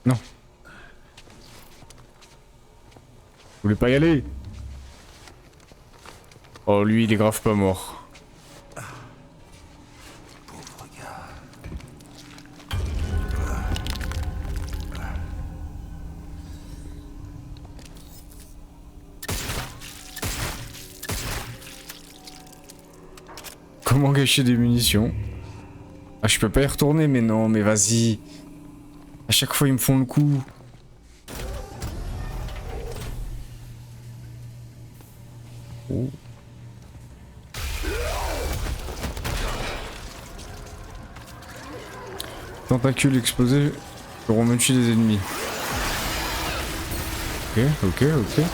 Non. Vous voulez pas y aller? Oh, lui, il est grave pas mort. Pauvre gars. Comment gâcher des munitions? Ah, je peux pas y retourner, mais non, mais vas-y. À chaque fois, ils me font le coup. Oh. Tentacules explosés pourront me tuer des ennemis. Ok, ok, ok.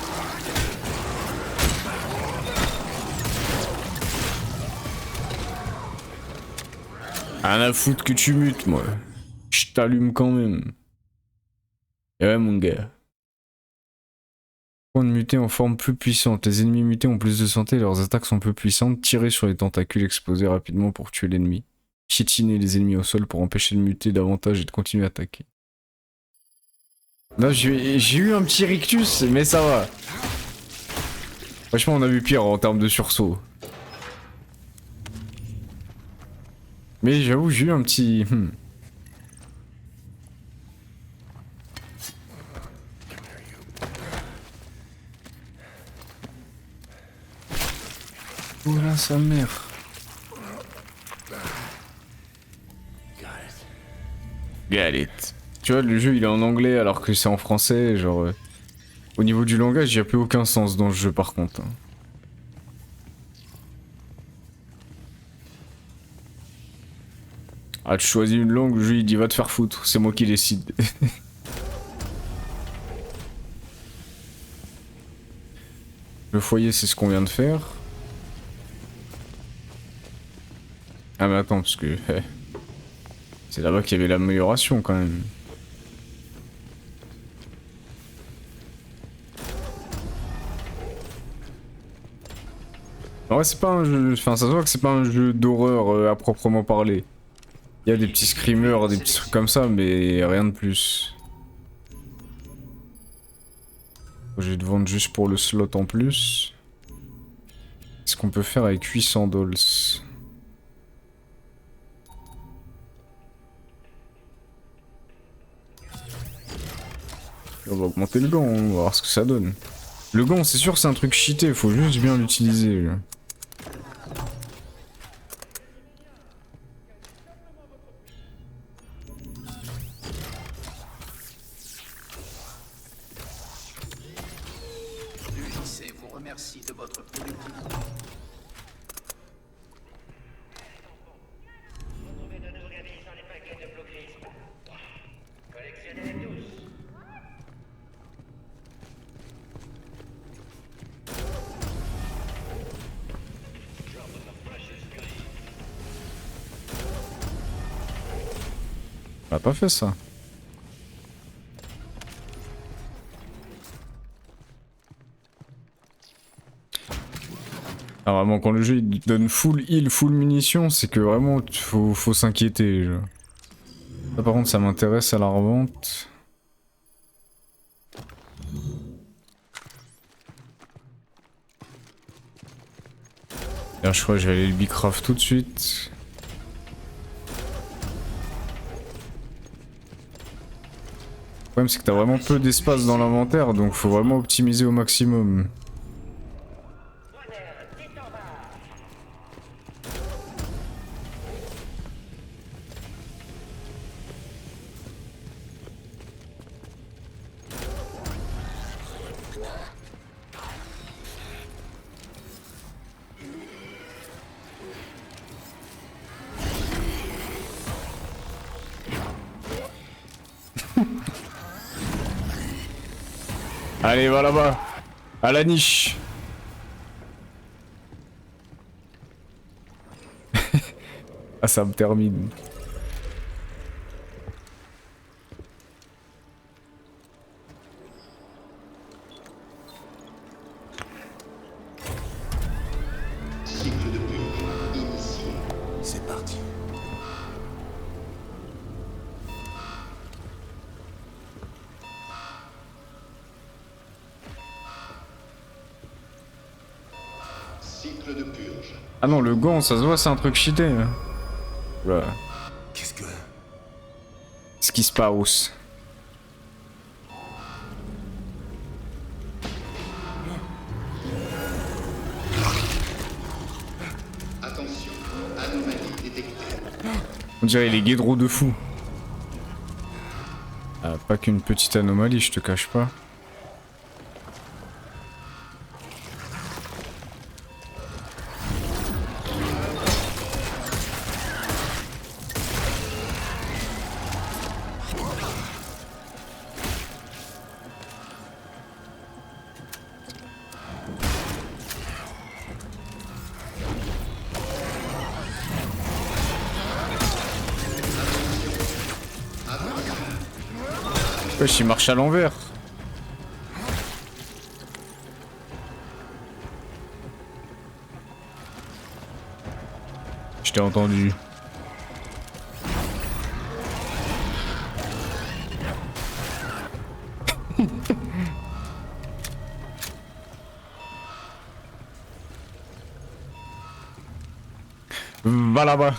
Rien à foutre que tu mutes, moi. Je t'allume quand même. Et ouais, mon gars. Point de muter en forme plus puissante. Les ennemis mutés ont plus de santé et leurs attaques sont plus puissantes. Tirez sur les tentacules explosés rapidement pour tuer l'ennemi. Piétiner les ennemis au sol pour empêcher de muter davantage et de continuer à attaquer. Non, j'ai eu un petit rictus, mais ça va. Franchement, on a vu pire en termes de sursaut. Mais j'avoue, j'ai eu un petit... Oh là, sa mère. Got it. Tu vois, le jeu il est en anglais alors que c'est en français, genre... au niveau du langage, il n'y a plus aucun sens dans le jeu par contre. Ah, tu choisis une langue, le jeu il dit va te faire foutre, c'est moi qui décide. Le foyer, c'est ce qu'on vient de faire. Ah mais attends, parce que... c'est là-bas qu'il y avait l'amélioration quand même. En vrai, c'est pas un jeu... Enfin, ça se voit que c'est pas un jeu d'horreur à proprement parler. Il y a des petits screamers, des petits trucs comme ça, mais rien de plus. Je vais te vendre juste pour le slot en plus. Qu'est-ce qu'on peut faire avec 800 dolls? On va augmenter le gant, on va voir ce que ça donne. Le gant, c'est sûr, c'est un truc cheaté, faut juste bien l'utiliser. L'UJC vous remercie de votre productivité. Retrouvez de nos organismes dans les paquets de bloquisme. Collectionnez-les tous. On a pas fait ça. Ah vraiment, quand le jeu il donne full heal, full munitions, c'est que vraiment faut s'inquiéter. Là par contre ça m'intéresse à la revente. Là je crois que je vais aller le bicraft tout de suite. Le problème c'est que t'as vraiment peu d'espace dans l'inventaire, donc faut vraiment optimiser au maximum. Allez, va là-bas. À la niche. Ah, ça me termine. cycle de purge. Ah non, le gant, ça se voit, c'est un truc cheaté. Voilà. Qu'est-ce que... Ce qui se passe. Attention, anomalie détectée. On dirait les guédros de fou. Ah, pas qu'une petite anomalie, je te cache pas. Wesh, il marche à l'envers. Je t'ai entendu. Va là-bas.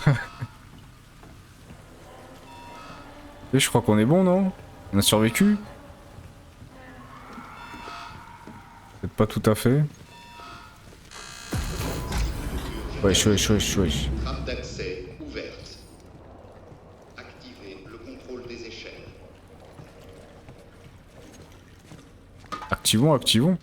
Et je crois qu'on est bon, non? On a survécu? Peut-être pas tout à fait. Wesh, wesh, wesh, wesh. Trappe d'accès ouverte. Activez le contrôle des échelles. Activons, activons.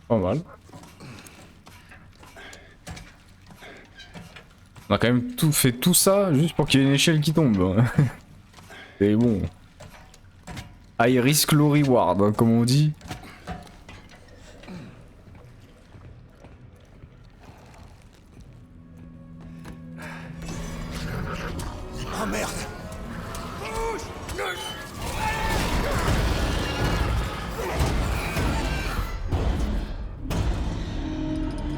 Pas mal. On a quand même fait tout ça juste pour qu'il y ait une échelle qui tombe. C'est bon. High risk low reward, hein, comme on dit. Oh merde!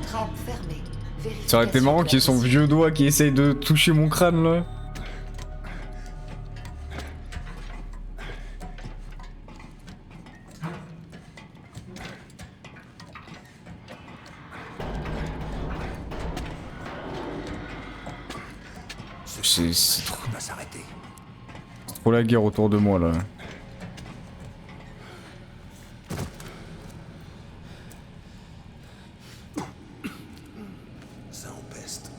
Trappe fermée. Ça aurait été marrant qu'il y ait son vieux doigt qui essaye de toucher mon crâne là. C'est trop, On va s'arrêter. trop la guerre autour de moi là. Ça empeste.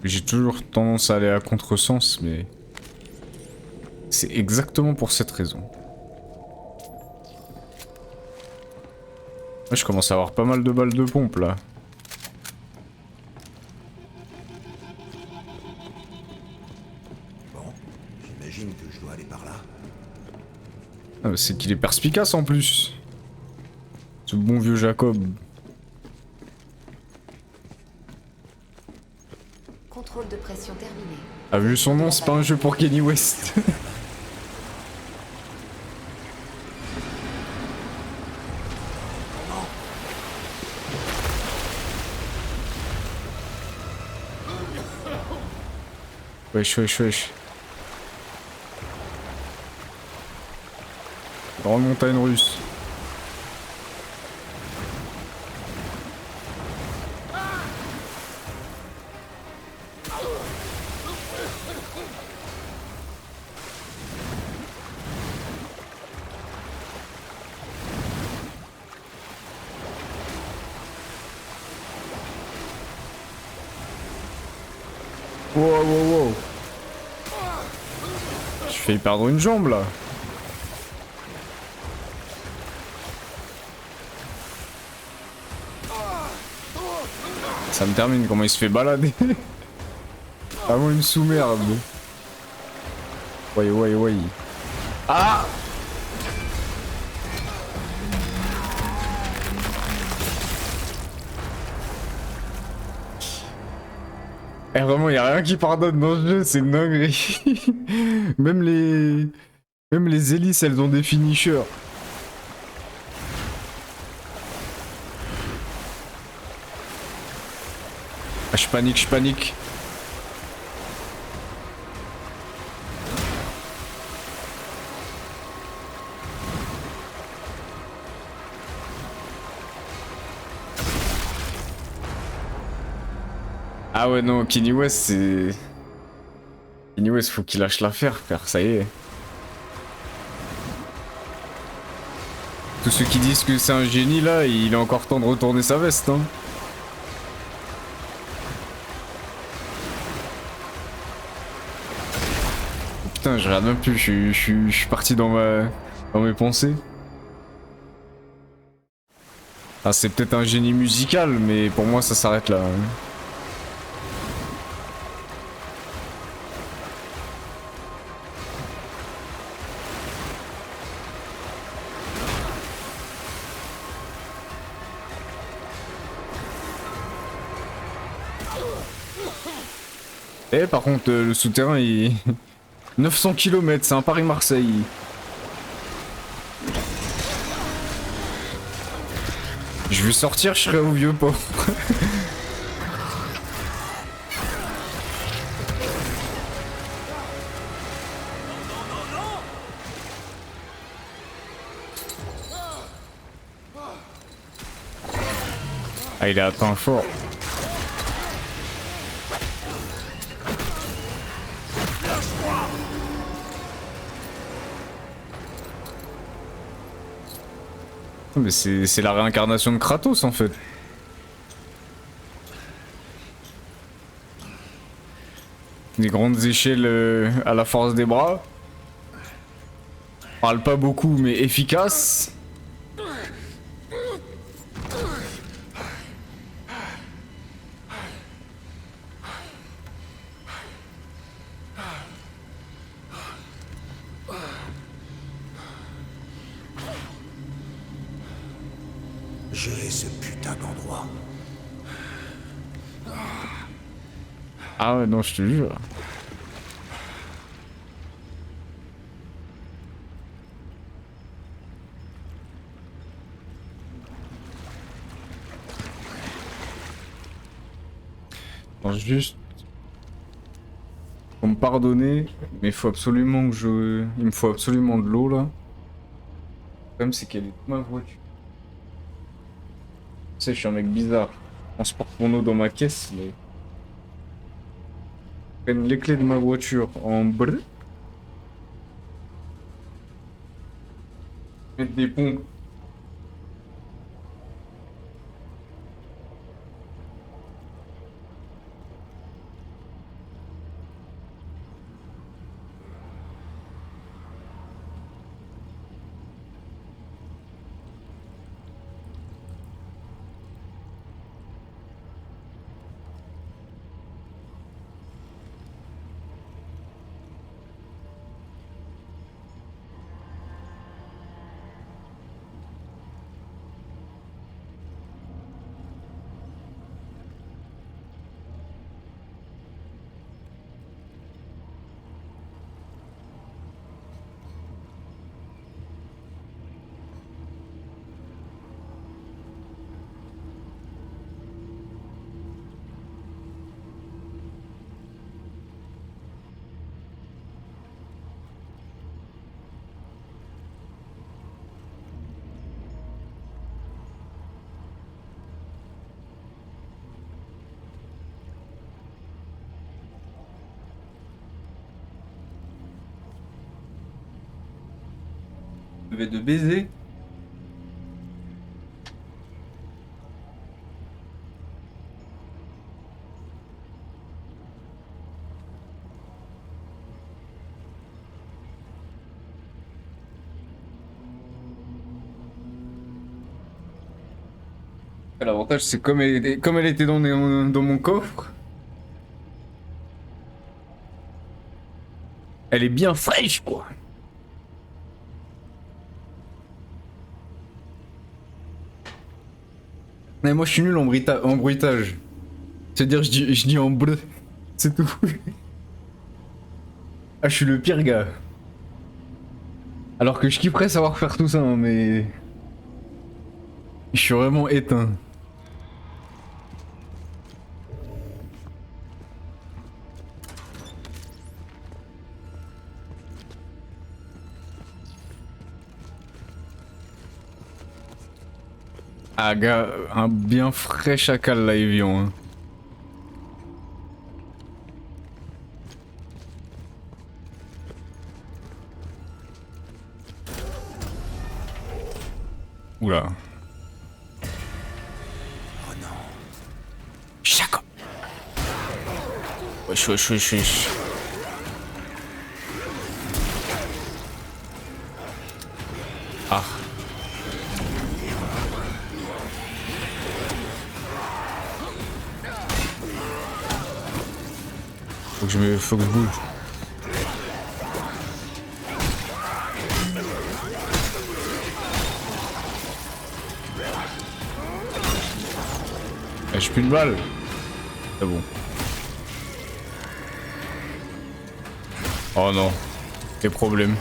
J'ai toujours tendance à aller à contresens, mais c'est exactement pour cette raison. Ouais, je commence à avoir pas mal de balles de pompe là. Bon, j'imagine que je dois aller par là. Ah, c'est qu'il est perspicace en plus. Ce bon vieux Jacob. Contrôle de pression terminé. A vu son nom, c'est pas un jeu pour Kanye West. Wesh, wesh, wesh. Grande montagne russe. Wow, wow, wow. J'ai failli perdre une jambe là. Ça me termine comment il se fait balader. Vraiment une sous-merde. Ouais, ouais, ouais. Ah! Eh vraiment, y a rien qui pardonne dans ce jeu, c'est une dinguerie. Même Même les hélices, elles ont des finishers. Ah, je panique, je panique. Ah ouais, non, Kenny West, c'est... Kenny West, faut qu'il lâche l'affaire, frère, ça y est. Tous ceux qui disent que c'est un génie, là, il est encore temps de retourner sa veste, hein. Putain, je regarde même plus, je suis parti dans mes pensées. Ah, c'est peut-être un génie musical, mais pour moi, ça s'arrête là. Eh, par contre, le souterrain, il... 900 km, c'est un Paris-Marseille. Je vais sortir, je serai au vieux port. Ah, il est atteint fort. Mais c'est la réincarnation de Kratos en fait. Des grandes échelles à la force des bras. Parle pas beaucoup mais efficace. J'ai ce putain d'endroit. Ah ouais non je te jure. Attends, juste faut me pardonner mais il faut absolument que je... Il me faut absolument de l'eau là. Le problème c'est qu'elle est toute ma voiture. Tu sais je suis un mec bizarre. Je transporte mon eau dans ma caisse mais... Je prends les clés de ma voiture en bleu. Mettre des pompes. De baiser. L'avantage c'est comme elle était dans mon coffre. Elle est bien fraîche quoi. Mais moi je suis nul en bruitage. C'est-à-dire je dis en bleu. C'est tout. Ah je suis le pire gars. Alors que je kifferais savoir faire tout ça, hein, mais... Je suis vraiment éteint. Ah gars, un bien frais chacal là, Evian. Hein. Oula. Oh non. Chacal. Wesh, wesh, wesh, wesh. Ah. Faut que je bouge. Ah, j'ai plus de balles. C'est bon. Oh non. Quel problème.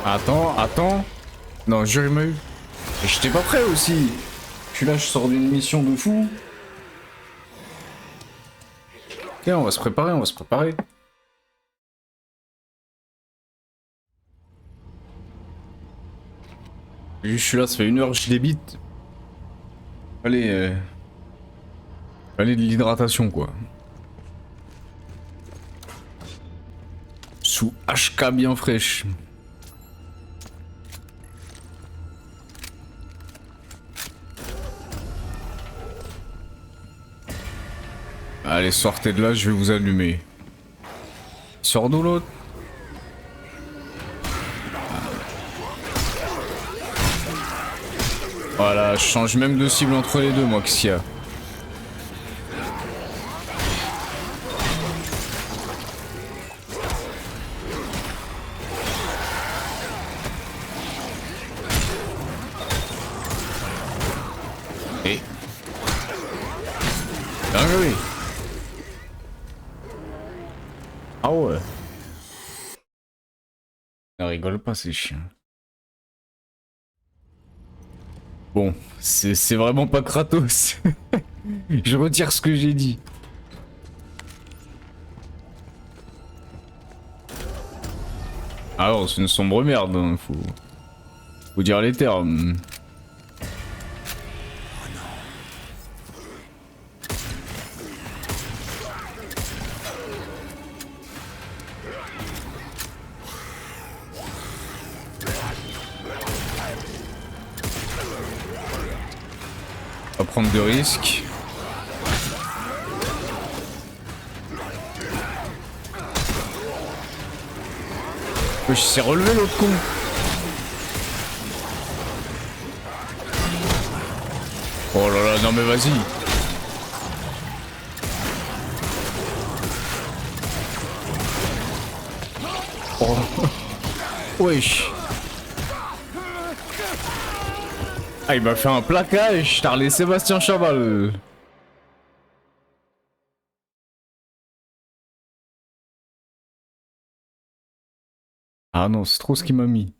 Attends. Non, jure, il m'a eu. Et j'étais pas prêt aussi. Je suis là, je sors d'une mission de fou. Tiens, on va se préparer. Je suis là, ça fait 1 heure que je débite. Allez, allez de l'hydratation quoi. Sous HK bien fraîche. Allez, sortez de là, je vais vous allumer. Sors d'où l'autre? Voilà, je change même de cible entre les deux, moi, qu'est-ce qu'il y a? Et... bien joué. Ah ouais. Ne rigole pas, ces chiens. Bon, c'est vraiment pas Kratos. Je retire ce que j'ai dit. Alors, c'est une sombre merde, hein, faut dire les termes. Pas prendre de risques. Je sais relever l'autre con. Oh là là, non mais vas-y. Oh. Wesh. Ah, il m'a fait un plaquage, t'as relé Sébastien Chabal. Ah non, c'est trop ce qu'il m'a mis.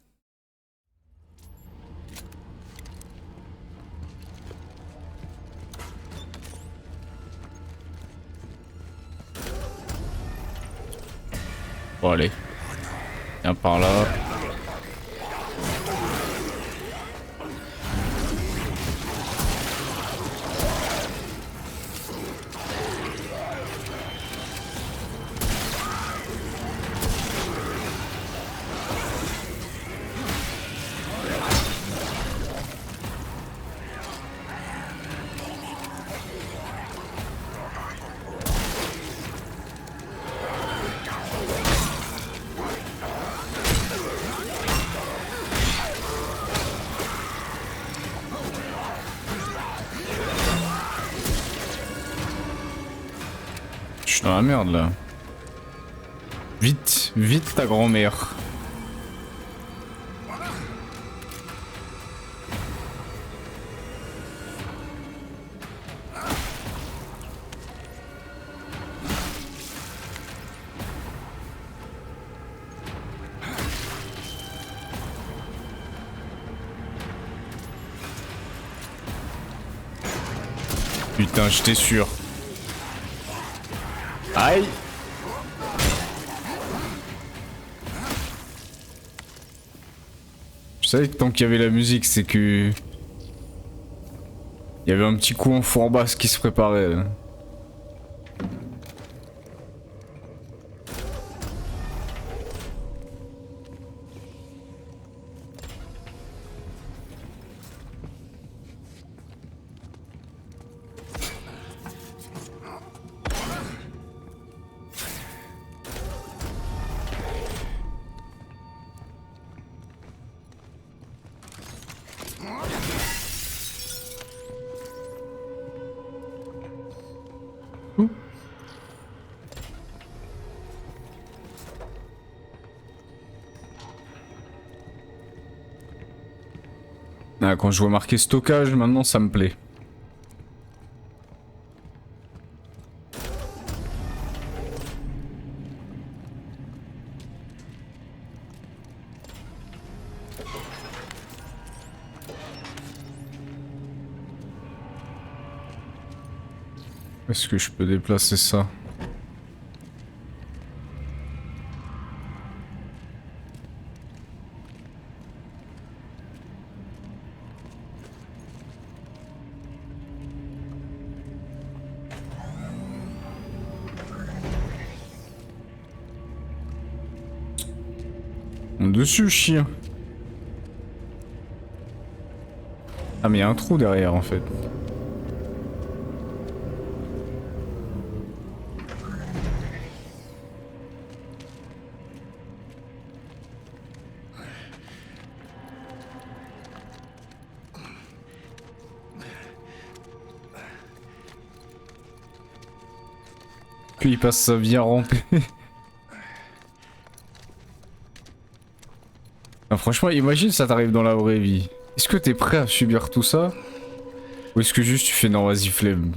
Bon allez. Viens par là. Je suis dans la merde là. Vite, vite ta grand-mère. Putain, j'étais sûr. Aïe. Je savais que tant qu'il y avait la musique, c'est que... Il y avait un petit coup en fourbasse qui se préparait. Là. Ah, quand je vois marqué stockage, maintenant ça me plaît. Est-ce que je peux déplacer ça? Dessus, chien. Ah mais il y a un trou derrière en fait. Puis il passe sa vie à ramper. Ah, franchement, imagine ça t'arrive dans la vraie vie. Est-ce que t'es prêt à subir tout ça? Ou est-ce que juste tu fais non, vas-y, flemme?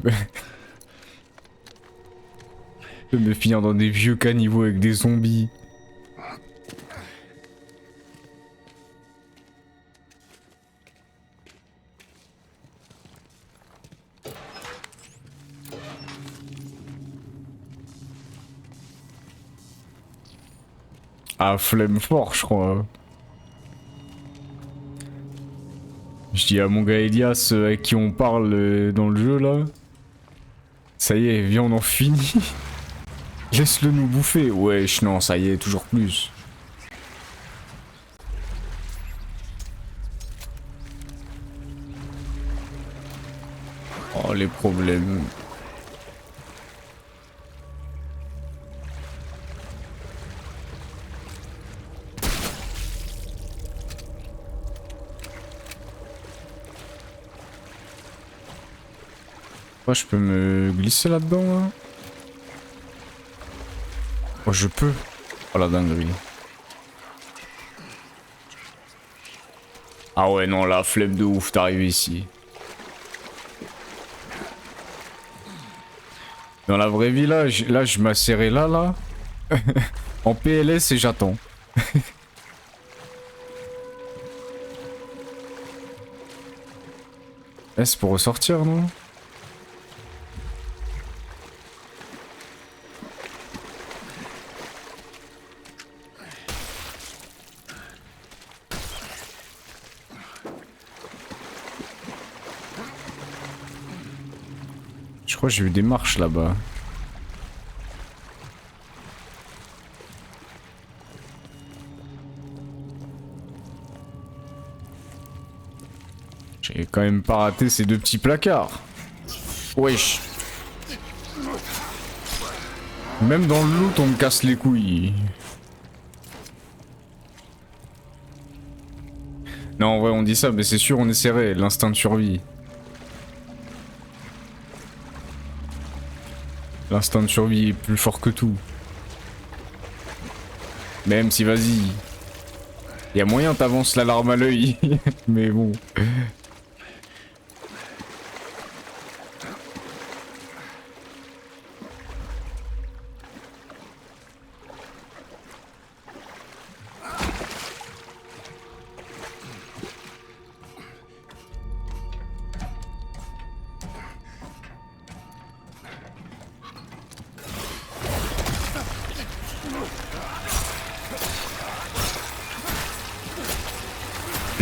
De me finir dans des vieux caniveaux avec des zombies. Ah, flemme fort, je crois. Je dis à mon gars Elias avec qui on parle dans le jeu là. Ça y est, viens on en finit. Laisse-le nous bouffer. Wesh non, ça y est, toujours plus. Oh les problèmes. Oh, je peux me glisser là-dedans là? Oh je peux. Oh la dinguerie. Ah ouais non la flemme de ouf d'arriver ici. Dans la vraie vie là, je m'asserrais là. En PLS et j'attends. C'est pour ressortir non? Je crois que j'ai vu des marches là-bas. J'ai quand même pas raté ces deux petits placards. Wesh. Même dans le loot on me casse les couilles. Non en vrai on dit ça mais c'est sûr on essaierait, l'instinct de survie. L'instinct de survie est plus fort que tout. Même si vas-y. Y a moyen t'avances la larme à l'œil. Mais bon.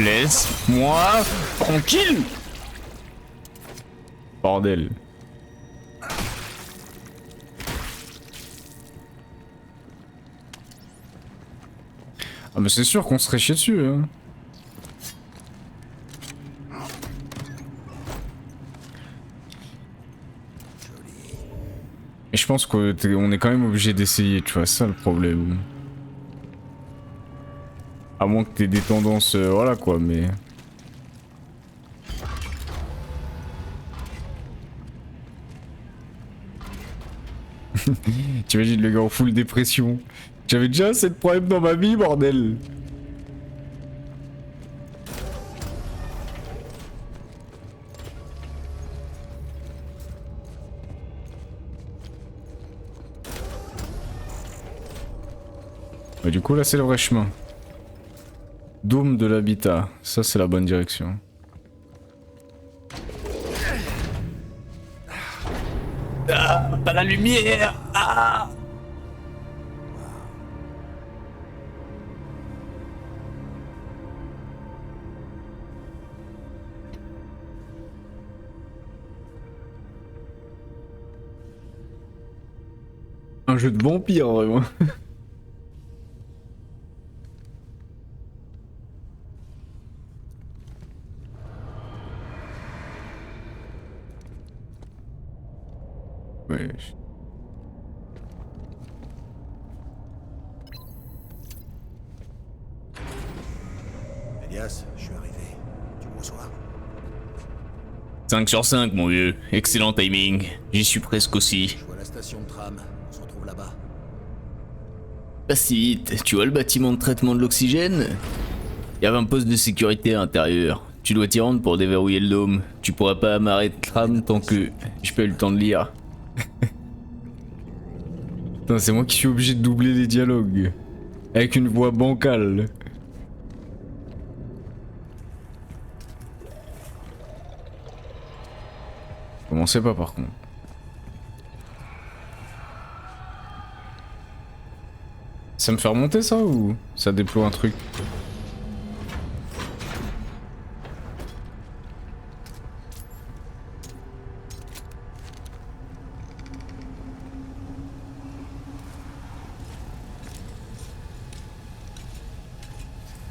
Laisse-moi tranquille. Bordel. Ah mais c'est sûr qu'on serait chié dessus hein. Et je pense qu'on est quand même obligé d'essayer, tu vois, ça le problème. À moins que t'aies des tendances, voilà quoi, mais... T'imagines le gars en full dépression. J'avais déjà assez de problèmes dans ma vie, bordel. Ouais, du coup là c'est le vrai chemin. Dôme de l'habitat, ça c'est la bonne direction. Ah, pas la lumière. Ah. Un jeu de vampire vraiment. Ouais. Elias, je suis arrivé. Tu me reçois? 5 sur 5, mon vieux. Excellent timing. J'y suis presque aussi. Je vois la station de tram. On se retrouve là-bas. Pas si vite. Tu vois le bâtiment de traitement de l'oxygène? Il y avait un poste de sécurité à l'intérieur. Tu dois t'y rendre pour déverrouiller le dôme. Tu pourras pas amarrer de tram tant que j'ai pas eu le temps de lire. Putain, c'est moi qui suis obligé de doubler les dialogues. Avec une voix bancale. Commencez pas par contre. Ça me fait remonter ça ou ça déploie un truc?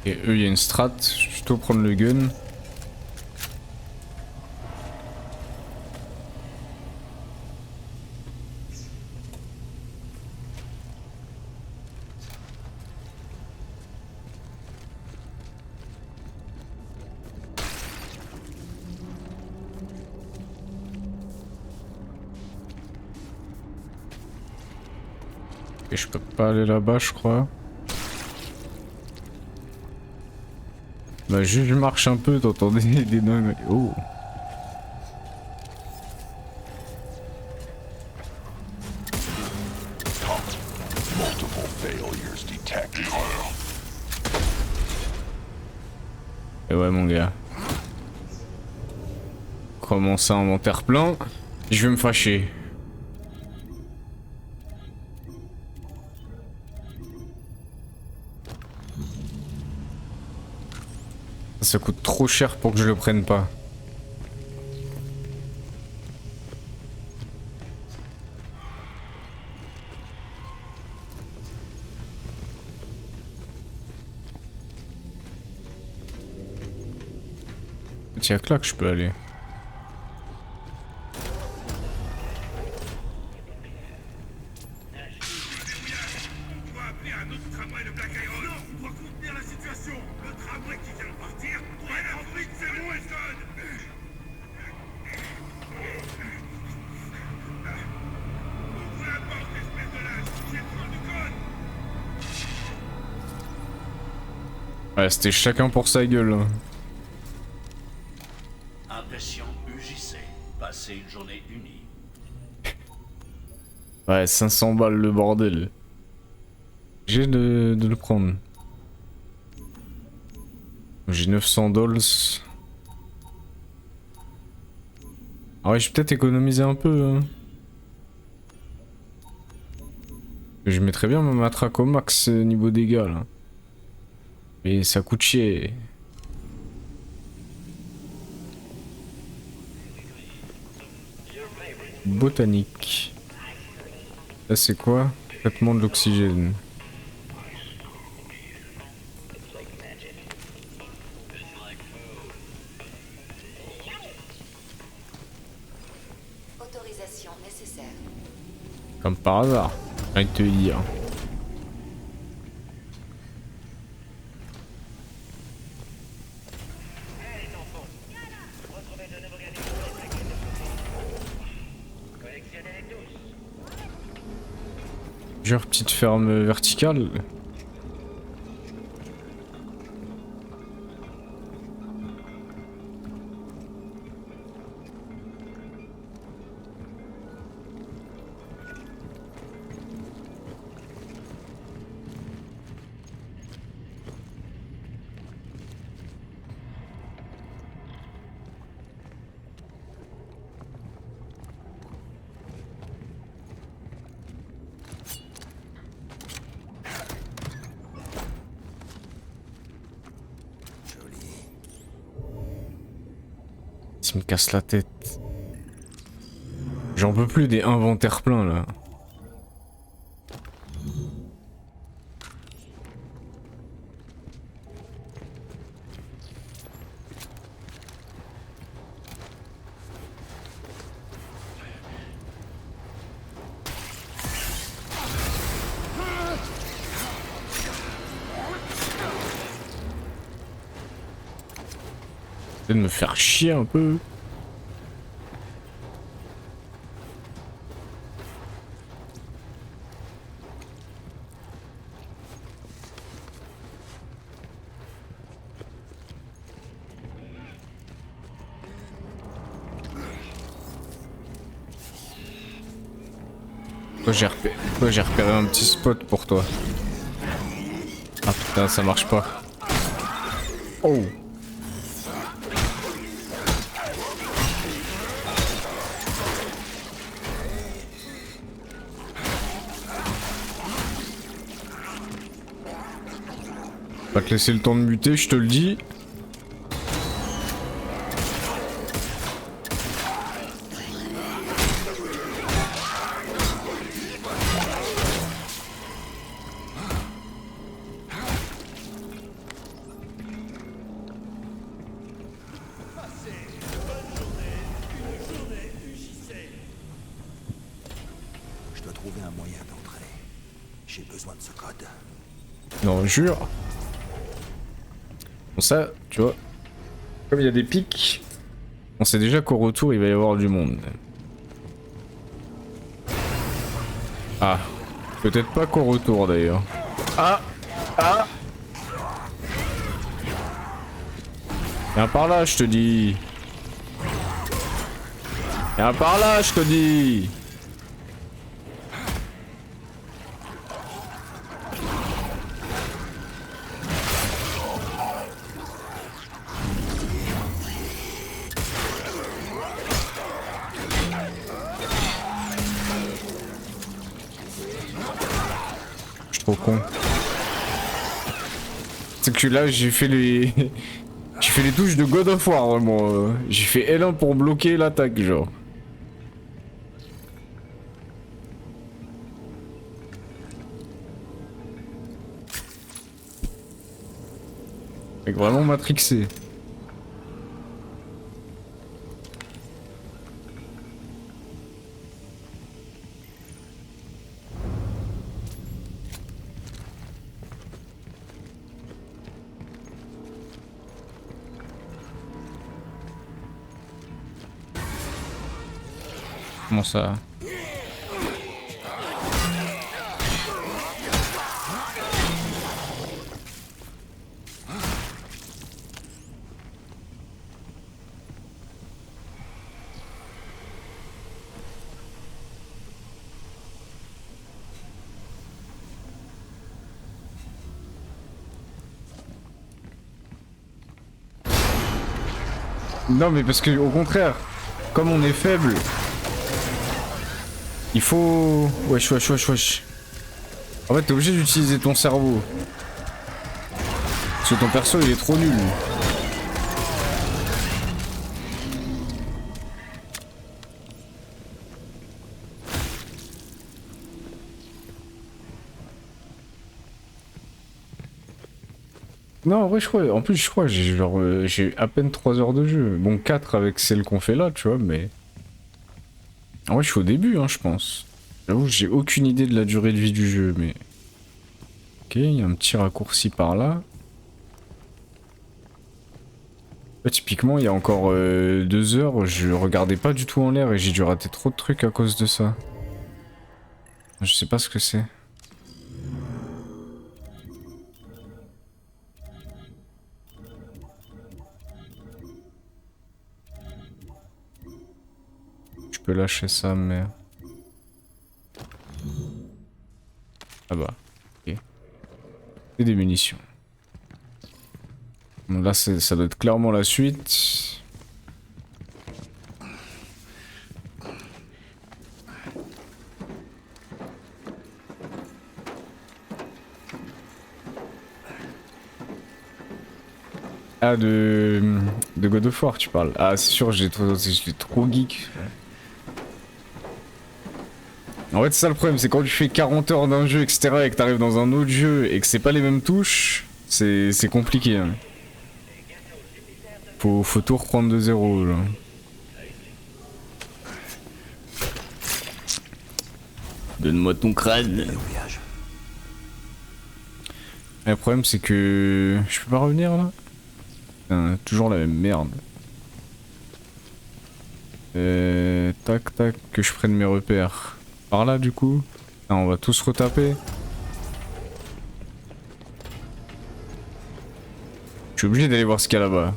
Et eux, il y a une strat, je vais plutôt prendre le gun. Et je peux pas aller là-bas, je crois. Bah je marche un peu, t'entendais des noms. Oh. Et ouais mon gars. Commencer un inventaire plein, je vais me fâcher. Ça coûte trop cher pour que je le prenne pas. Tiens, que là que je peux aller. Ouais, c'était chacun pour sa gueule. Hein. Impression UJC. Passer une journée unie. Ouais, 500 balles le bordel. J'ai de le prendre. J'ai 900 dollars. Ah ouais, je vais peut-être économiser un peu. Hein. Je mettrais bien ma matraque au max niveau dégâts là. Mais ça coûte chier. Botanique. Là c'est quoi? Traitement de l'oxygène. Autorisation nécessaire. Comme par hasard, j'ai envie de te dire. Genre petite ferme verticale. Il me casse la tête. J'en peux plus des inventaires pleins là. De me faire chier un peu. J'ai repéré un petit spot pour toi. Ah putain, ça marche pas. Oh. Va te laisser le temps de muter, je te le dis. Je dois trouver un moyen d'entrer. J'ai besoin de ce code. Non, jure. Bon ça, tu vois, comme il y a des pics, on sait déjà qu'au retour il va y avoir du monde. Ah, peut-être pas qu'au retour d'ailleurs. Ah, ah. Viens par là, je te dis. Viens par là, je te dis. Trop con. C'est que là j'ai fait les j'ai fait les touches de God of War vraiment. J'ai fait L1 pour bloquer l'attaque genre. Mec vraiment matrixé. Comment ça? Non mais parce que au contraire, comme on est faible, il faut... Wesh. En fait t'es obligé d'utiliser ton cerveau. Parce que ton perso il est trop nul. Non, en vrai, en plus, je crois, j'ai genre, j'ai à peine 3 heures de jeu. Bon, 4 avec celle qu'on fait là, tu vois, mais. En vrai, je suis au début, hein, je pense. J'avoue, j'ai aucune idée de la durée de vie du jeu, mais. Ok, il y a un petit raccourci par là. Ouais, typiquement, il y a encore 2 heures, je regardais pas du tout en l'air et j'ai dû rater trop de trucs à cause de ça. Je sais pas ce que c'est. Je peux lâcher ça, mais... Ah bah, ok. Et des munitions. Bon, là, ça doit être clairement la suite. Ah, de God of War, tu parles. Ah, c'est sûr, j'ai trop geek. En fait, c'est ça le problème, c'est quand tu fais 40 heures d'un jeu, etc., et que t'arrives dans un autre jeu et que c'est pas les mêmes touches, c'est compliqué. Hein. Faut tout reprendre de zéro, là. Donne-moi ton crâne. Verrouillage. Et le problème, c'est que... Je peux pas revenir, là? Putain, toujours la même merde. Tac, tac, que je prenne mes repères. Par là, du coup. Ah, on va tous retaper. Je suis obligé d'aller voir ce qu'il y a là-bas.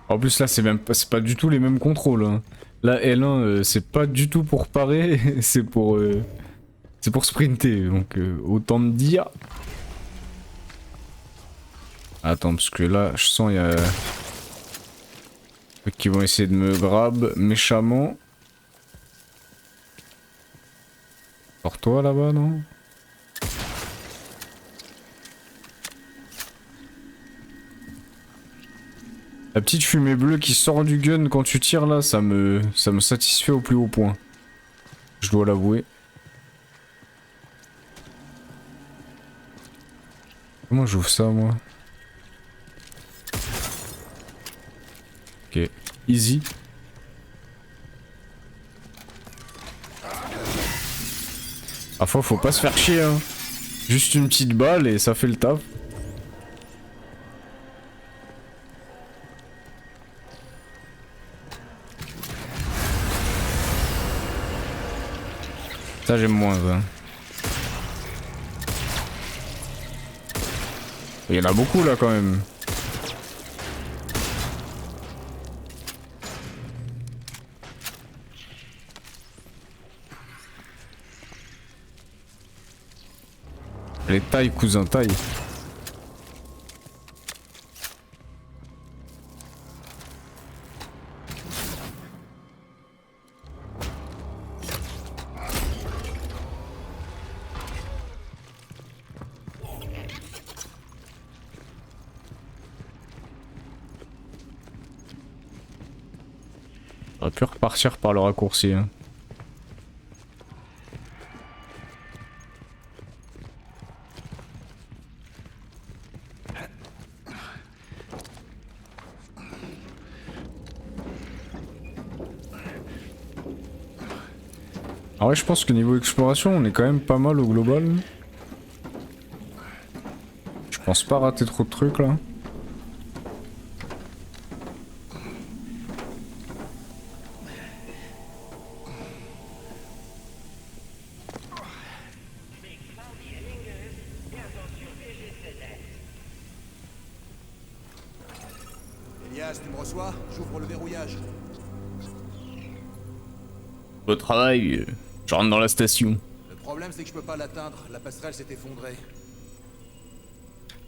En plus là c'est pas du tout les mêmes contrôles. Hein. Là L1 c'est pas du tout pour parer, c'est pour sprinter. Donc autant me dire. Attends parce que là je sens il y a ceux qui vont essayer de me grab méchamment. Sors-toi là-bas non? La petite fumée bleue qui sort du gun quand tu tires là, ça me satisfait au plus haut point. Je dois l'avouer. Comment j'ouvre ça moi? Ok, easy. Parfois faut pas se faire chier hein. Juste une petite balle et ça fait le taf. Ça j'aime moins ça. Il y en a beaucoup là quand même. Les tailles cousin taille. On aurait pu repartir par le raccourci. Hein. Ah ouais, je pense que niveau exploration, on est quand même pas mal au global. Je pense pas rater trop de trucs là. Elias, tu me reçois? J'ouvre le verrouillage. Au travail, je rentre dans la station. Le problème, c'est que je peux pas l'atteindre. La passerelle s'est effondrée.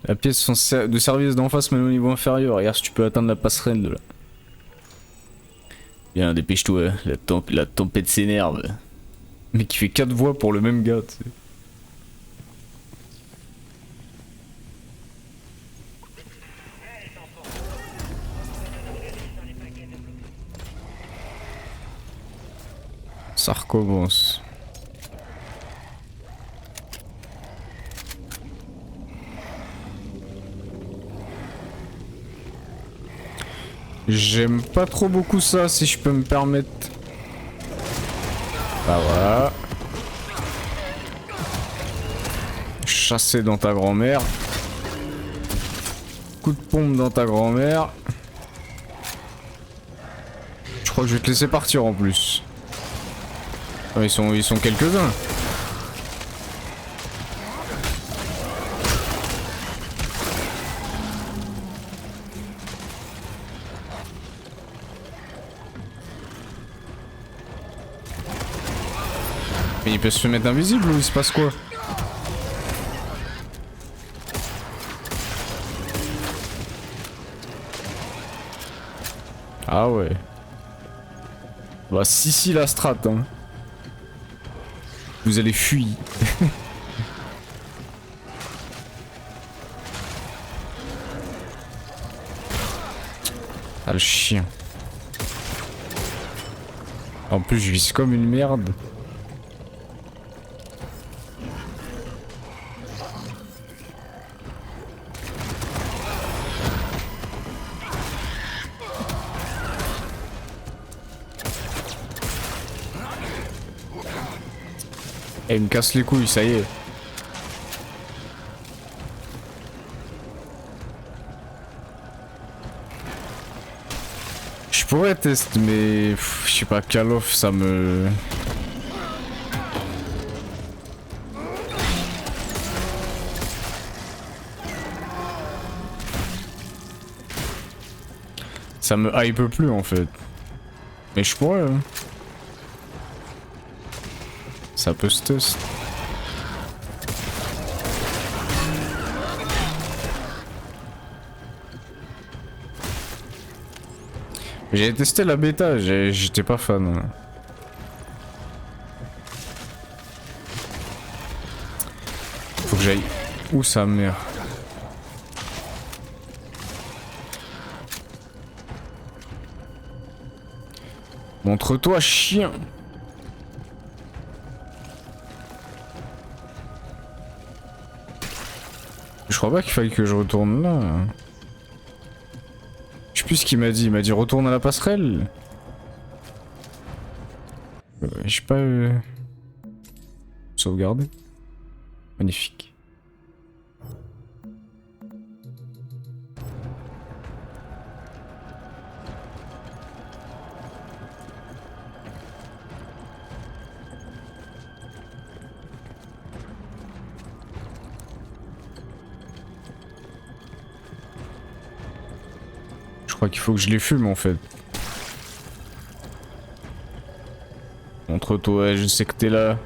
La pièce de service d'en face mène au niveau inférieur. Regarde si tu peux atteindre la passerelle de là. Bien, dépêche-toi, la tempête s'énerve. Mais qui fait 4 voix pour le même gars, tu sais. Ça recommence. J'aime pas trop beaucoup ça, si je peux me permettre. Bah voilà. Chasser dans ta grand-mère. Coup de pompe dans ta grand-mère. Je crois que je vais te laisser partir en plus. Oh, ils sont quelques-uns. Mais il peut se mettre invisible ou il se passe quoi? Ah ouais. Bah si la strat hein. Vous allez fuir. Ah le chien. En plus je vise comme une merde. Et il me casse les couilles, ça y est. Je pourrais tester, mais je sais pas, Call of, ça me... Ça me hype plus en fait. Mais je pourrais. Hein. Ça peut se tester. J'ai testé la bêta, j'étais pas fan. Faut que j'aille. Où sa mère? Montre-toi, chien! Je crois pas qu'il faille que je retourne là. Je sais plus ce qu'il m'a dit. Il m'a dit retourne à la passerelle. J'ai pas sauvegardé. Magnifique. Je crois qu'il faut que je les fume en fait. Montre-toi, je sais que t'es là.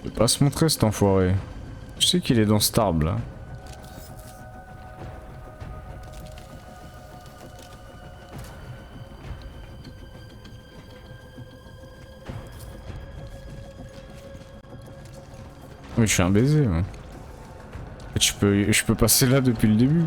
Il peut pas se montrer cet enfoiré. Je sais qu'il est dans cet arbre là. Mais je suis un baiser. Ouais. En fait, je peux passer là depuis le début.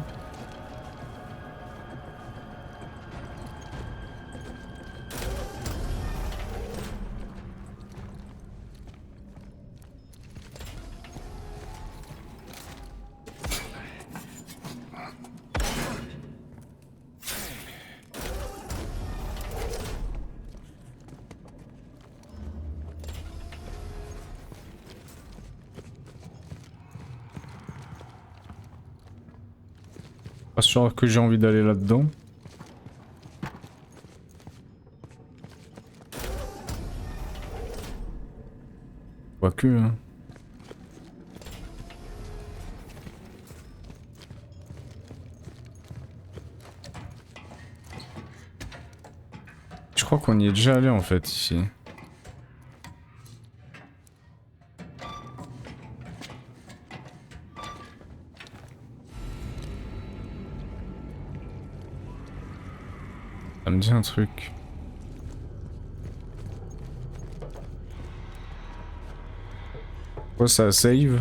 Pas sûr que j'ai envie d'aller là-dedans. Quoique, hein. Je crois qu'on y est déjà allé en fait ici. Ça me dit un truc. Quoi ça save?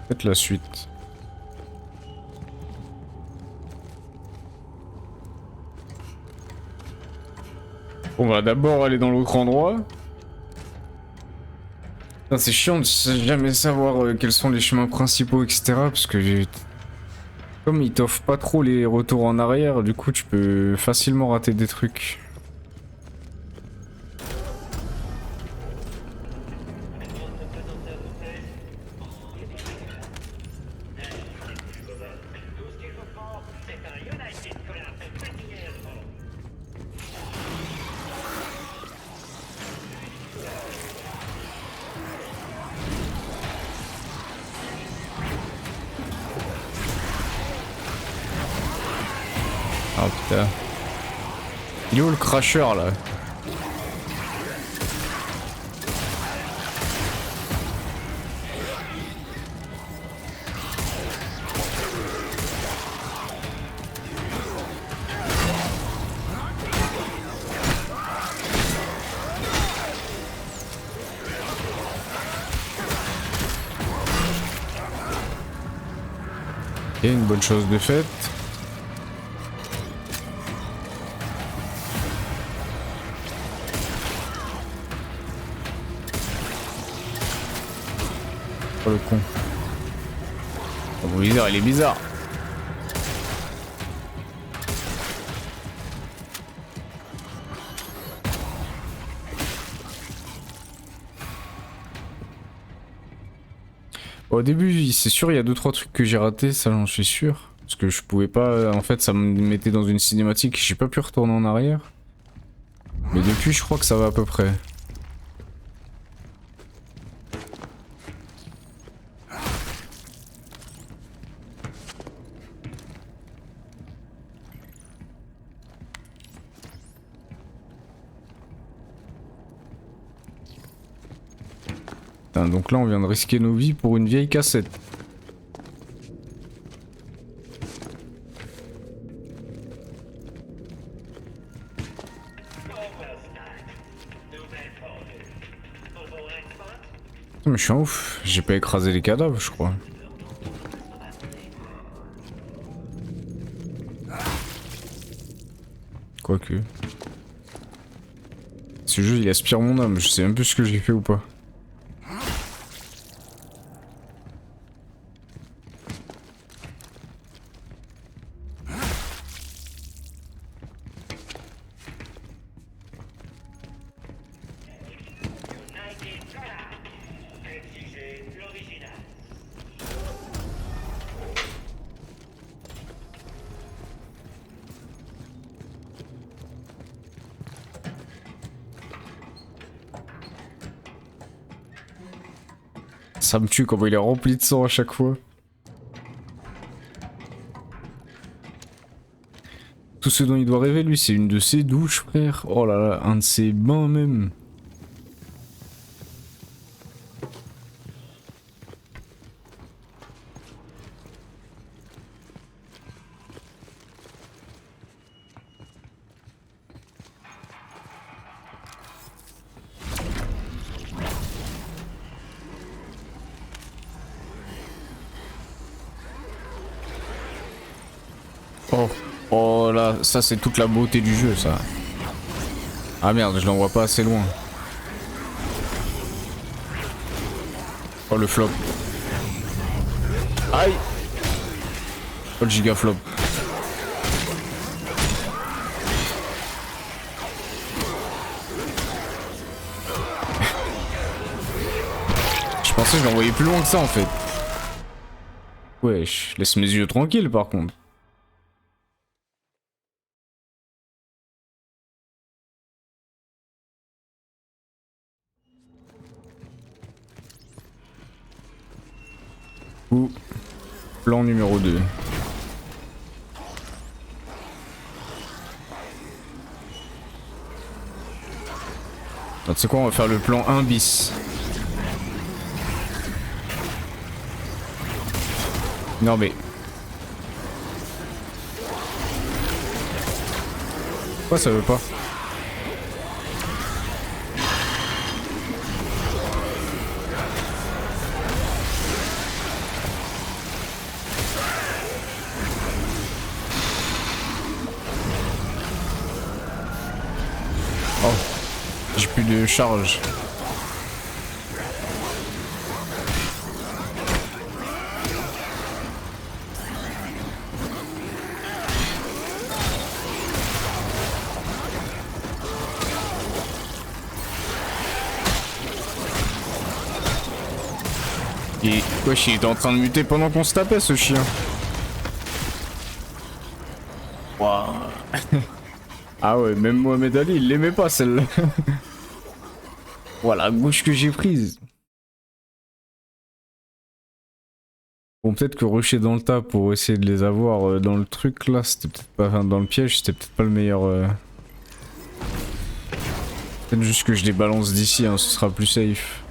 Peut-être la suite. On va d'abord aller dans l'autre endroit. C'est chiant de jamais savoir quels sont les chemins principaux, etc. Parce que comme ils t'offrent pas trop les retours en arrière, du coup tu peux facilement rater des trucs. Ah putain. Il est où le crasher là? Et une bonne chose de faite. Oh le con. Oh, mon viseur il est bizarre. Au début, c'est sûr, il y a 2-3 trucs que j'ai ratés, ça j'en suis sûr. Parce que je pouvais pas. En fait, ça me mettait dans une cinématique, j'ai pas pu retourner en arrière. Mais depuis, je crois que ça va à peu près. Putain, donc là, on vient de risquer nos vies pour une vieille cassette. Mais je suis un ouf, j'ai pas écrasé les cadavres, je crois. Quoique. Ce jeu il aspire mon âme, je sais même plus ce que j'ai fait ou pas. Ça me tue comment il est rempli de sang à chaque fois. Tout ce dont il doit rêver lui c'est une de ses douches frère. Oh là là, un de ses bains même. Oh, oh là, ça c'est toute la beauté du jeu ça. Ah merde, je l'envoie pas assez loin. Oh le flop. Aïe. Oh le giga flop. Je pensais que je l'envoyais plus loin que ça en fait. Wesh, laisse mes yeux tranquilles par contre. Ou plan numéro 2. Tu sais quoi, on va faire le plan 1 bis. Non mais... Pourquoi ça veut pas? Oh, j'ai plus de charge. Et wesh, il était en train de muter pendant qu'on se tapait ce chien. Waouh. Ah ouais, même Mohamed Ali, il l'aimait pas celle-là. Voilà, gauche que j'ai prise. Bon, peut-être que rusher dans le tas pour essayer de les avoir dans le truc là, c'était peut-être pas. Enfin, dans le piège, c'était peut-être pas le meilleur. Peut-être juste que je les balance d'ici, hein, ce sera plus safe.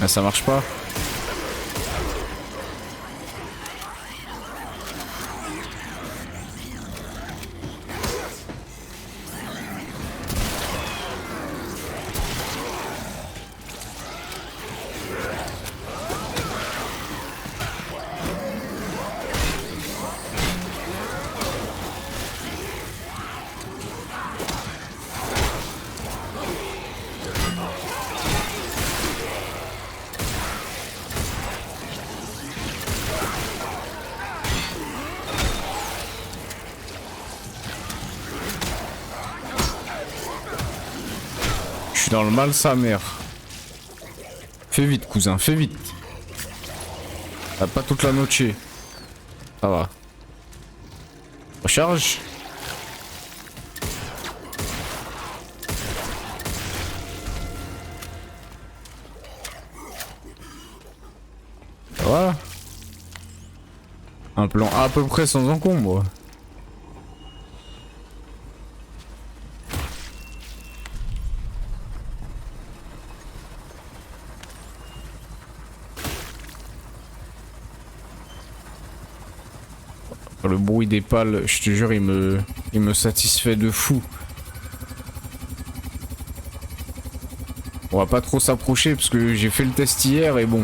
Ah, ça marche pas. Je suis dans le mal sa mère. Fais vite cousin, fais vite. T'as pas toute la noche. Ça va. Recharge. Voilà. Un plan à peu près sans encombre. Le bruit des pales, je te jure, il me satisfait de fou. On va pas trop s'approcher parce que j'ai fait le test hier et bon.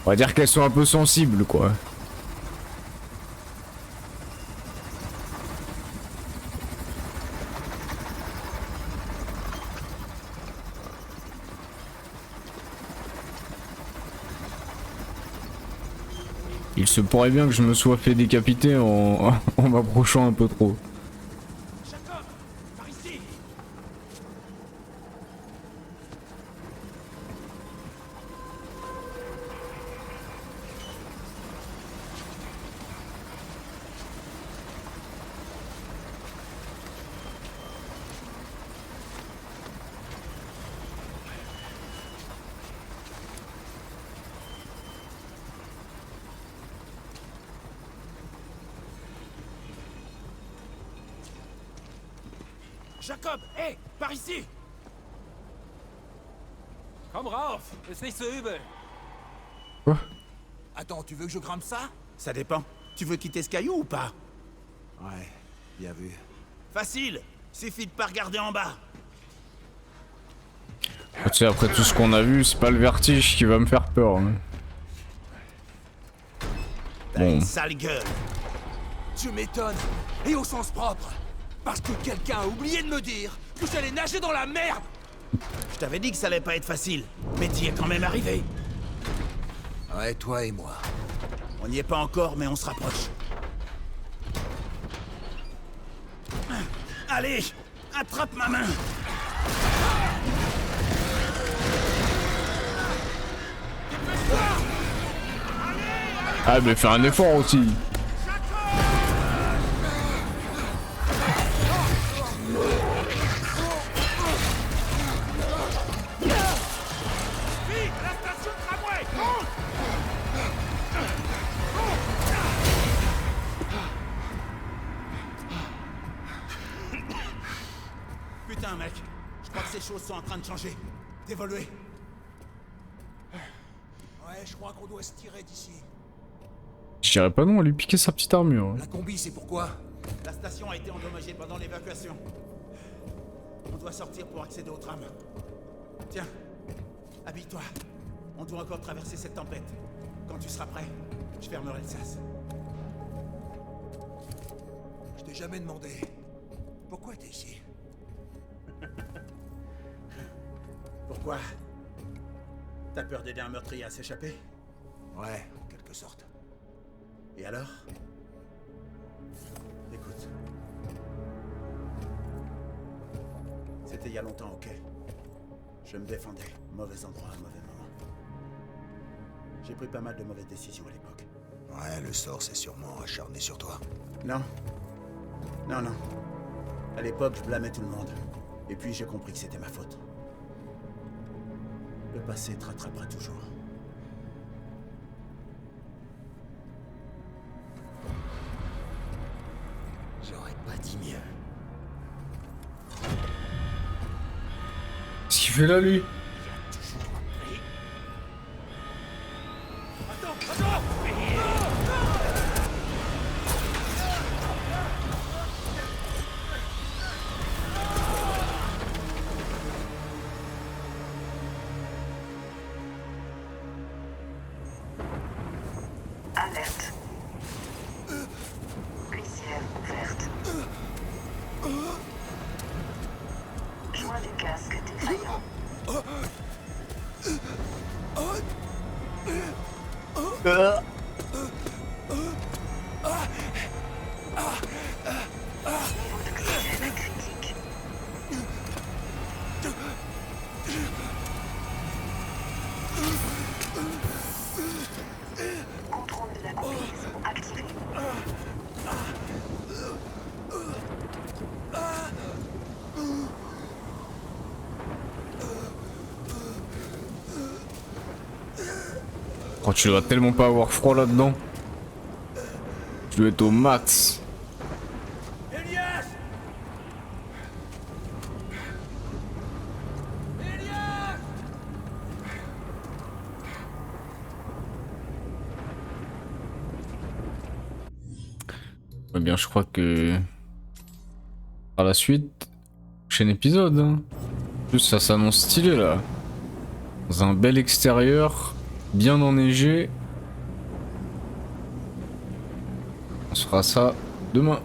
On va dire qu'elles sont un peu sensibles quoi. Il se pourrait bien que je me sois fait décapiter en m'approchant un peu trop. Jacob, par ici. Jacob, hey, par ici. Komm rauf, ist nicht so übel. Quoi? Attends, tu veux que je grimpe ça? Ça dépend. Tu veux quitter ce caillou ou pas? Ouais, bien vu. Facile. Suffit de pas regarder en bas. Tu sais, après tout ce qu'on a vu, c'est pas le vertige qui va me faire peur. Hein. T'as Bon. une sale gueule. Tu m'étonnes. Et au sens propre. Parce que quelqu'un a oublié de me dire que j'allais nager dans la merde. Je t'avais dit que ça allait pas être facile. Mais t'y es quand même arrivé. Ouais, toi et moi. On n'y est pas encore, mais on se rapproche. Allez, attrape ma main. Ah mais fais un effort aussi. Vite, la station de tramway. Putain, mec. Je crois que ces choses sont en train de changer. D'évoluer. Ouais, je crois qu'on doit se tirer d'ici. Je dirais pas non à lui piquer sa petite armure. La combi, c'est pourquoi? La station a été endommagée pendant l'évacuation. On doit sortir pour accéder au tram. Tiens, habille-toi. On doit encore traverser cette tempête. Quand tu seras prêt, je fermerai le sas. Je t'ai jamais demandé. Pourquoi t'es ici? Pourquoi? T'as peur d'aider un meurtrier à s'échapper? Ouais, en quelque sorte. Et alors? Écoute. C'était il y a longtemps, ok? Je me défendais. Mauvais endroit, mauvais moment. J'ai pris pas mal de mauvaises décisions à l'époque. Ouais, le sort s'est sûrement acharné sur toi. Non. Non, non. À l'époque, je blâmais tout le monde. Et puis j'ai compris que c'était ma faute. Le passé te rattrapera toujours. J'aurais pas dit mieux. Qu'est-ce qu'il fait là, lui? Alerte. Glissière ouverte. Joint du casque défaillant. Niveau d'oxygène critique. Contrôle de la combinaison activé. Oh, tu dois tellement pas avoir froid là-dedans. Tu dois être au max. Elias! Elias! Eh bien, je crois que... Par la suite, prochain épisode. Hein. En plus, ça s'annonce stylé, là. Dans un bel extérieur, bien enneigé. On se fera ça demain.